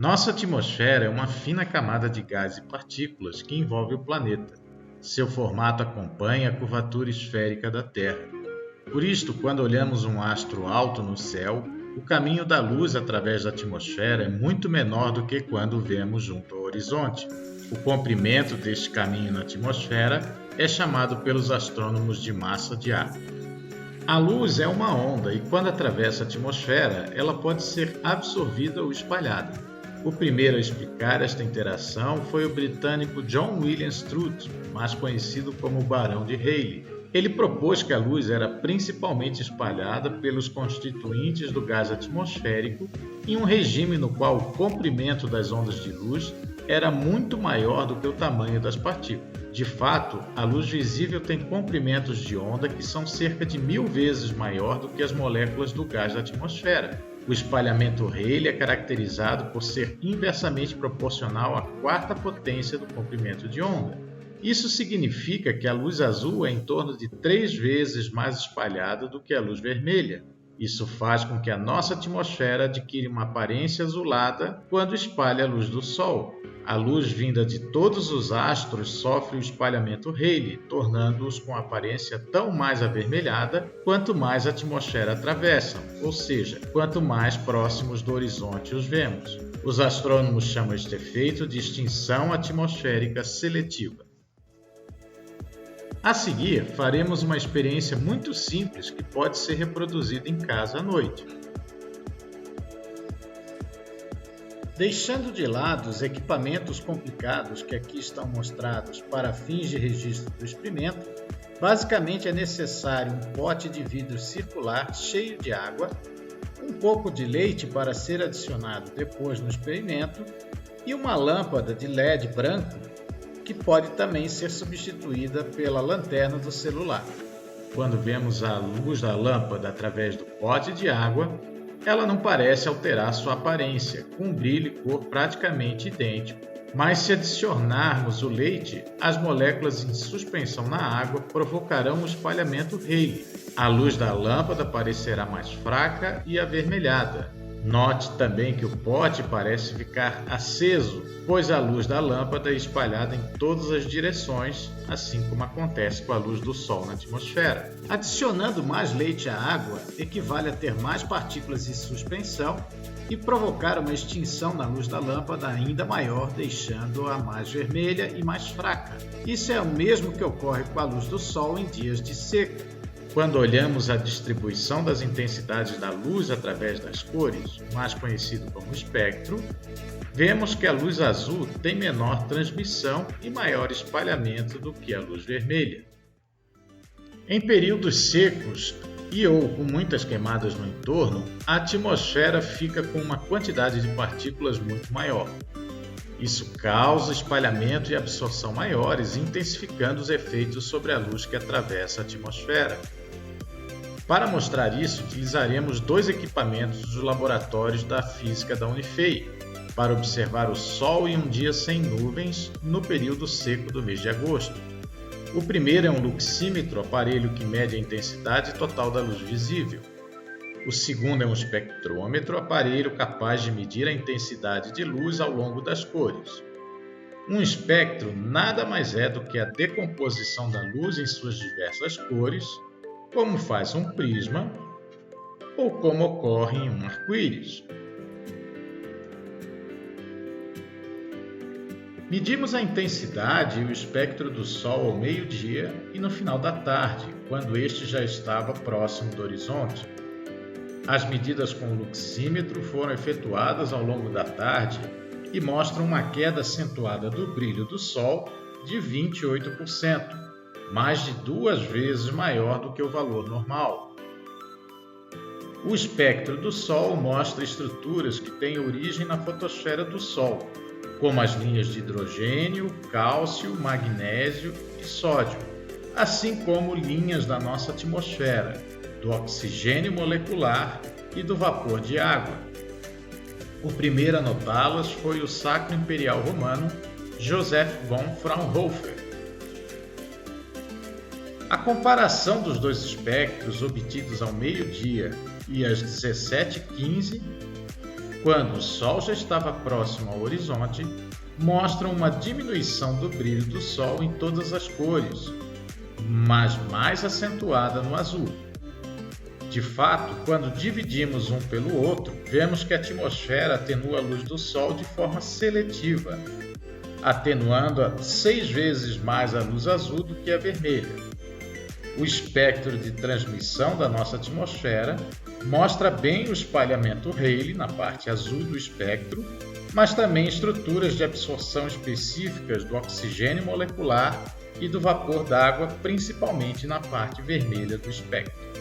Nossa atmosfera é uma fina camada de gás e partículas que envolve o planeta. Seu formato acompanha a curvatura esférica da Terra. Por isto, quando olhamos um astro alto no céu, o caminho da luz através da atmosfera é muito menor do que quando o vemos junto ao horizonte. O comprimento deste caminho na atmosfera é chamado pelos astrônomos de massa de ar. A luz é uma onda e, quando atravessa a atmosfera, ela pode ser absorvida ou espalhada. O primeiro a explicar esta interação foi o britânico John William Strutt, mais conhecido como o Barão de Rayleigh. Ele propôs que a luz era principalmente espalhada pelos constituintes do gás atmosférico em um regime no qual o comprimento das ondas de luz era muito maior do que o tamanho das partículas. De fato, a luz visível tem comprimentos de onda que são cerca de 1000 vezes maior do que as moléculas do gás da atmosfera. O espalhamento Rayleigh é caracterizado por ser inversamente proporcional à quarta potência do comprimento de onda. Isso significa que a luz azul é em torno de 3 vezes mais espalhada do que a luz vermelha. Isso faz com que a nossa atmosfera adquira uma aparência azulada quando espalha a luz do Sol. A luz vinda de todos os astros sofre o espalhamento Rayleigh, tornando-os com aparência tão mais avermelhada quanto mais a atmosfera atravessam, ou seja, quanto mais próximos do horizonte os vemos. Os astrônomos chamam este efeito de extinção atmosférica seletiva. A seguir, faremos uma experiência muito simples que pode ser reproduzida em casa à noite. Deixando de lado os equipamentos complicados que aqui estão mostrados para fins de registro do experimento, basicamente é necessário um pote de vidro circular cheio de água, um pouco de leite para ser adicionado depois no experimento e uma lâmpada de LED branco que pode também ser substituída pela lanterna do celular. Quando vemos a luz da lâmpada através do pote de água, ela não parece alterar sua aparência, com um brilho e cor praticamente idêntico. Mas se adicionarmos o leite, as moléculas em suspensão na água provocarão um espalhamento Rayleigh. A luz da lâmpada parecerá mais fraca e avermelhada. Note também que o pote parece ficar aceso, pois a luz da lâmpada é espalhada em todas as direções, assim como acontece com a luz do Sol na atmosfera. Adicionando mais leite à água equivale a ter mais partículas em suspensão e provocar uma extinção na luz da lâmpada ainda maior, deixando-a mais vermelha e mais fraca. Isso é o mesmo que ocorre com a luz do Sol em dias de seca. Quando olhamos a distribuição das intensidades da luz através das cores, mais conhecido como espectro, vemos que a luz azul tem menor transmissão e maior espalhamento do que a luz vermelha. Em períodos secos ou com muitas queimadas no entorno, a atmosfera fica com uma quantidade de partículas muito maior. Isso causa espalhamento e absorção maiores, intensificando os efeitos sobre a luz que atravessa a atmosfera. Para mostrar isso, utilizaremos 2 equipamentos dos laboratórios da Física da Unifei para observar o Sol em um dia sem nuvens no período seco do mês de agosto. O primeiro é um luxímetro, aparelho que mede a intensidade total da luz visível. O segundo é um espectrômetro, aparelho capaz de medir a intensidade de luz ao longo das cores. Um espectro nada mais é do que a decomposição da luz em suas diversas cores, como faz um prisma ou como ocorre em um arco-íris. Medimos a intensidade e o espectro do Sol ao meio-dia e no final da tarde, quando este já estava próximo do horizonte. As medidas com o luxímetro foram efetuadas ao longo da tarde e mostram uma queda acentuada do brilho do Sol de 28%. Mais de 2 vezes maior do que o valor normal. O espectro do Sol mostra estruturas que têm origem na fotosfera do Sol, como as linhas de hidrogênio, cálcio, magnésio e sódio, assim como linhas da nossa atmosfera, do oxigênio molecular e do vapor de água. O primeiro a notá-las foi o Sacro Imperial Romano Joseph von Fraunhofer. A comparação dos 2 espectros obtidos ao meio-dia e às 17h15 quando o Sol já estava próximo ao horizonte, mostram uma diminuição do brilho do Sol em todas as cores, mas mais acentuada no azul. De fato, quando dividimos um pelo outro, vemos que a atmosfera atenua a luz do Sol de forma seletiva, atenuando 6 vezes mais a luz azul do que a vermelha. O espectro de transmissão da nossa atmosfera mostra bem o espalhamento Rayleigh na parte azul do espectro, mas também estruturas de absorção específicas do oxigênio molecular e do vapor d'água, principalmente na parte vermelha do espectro.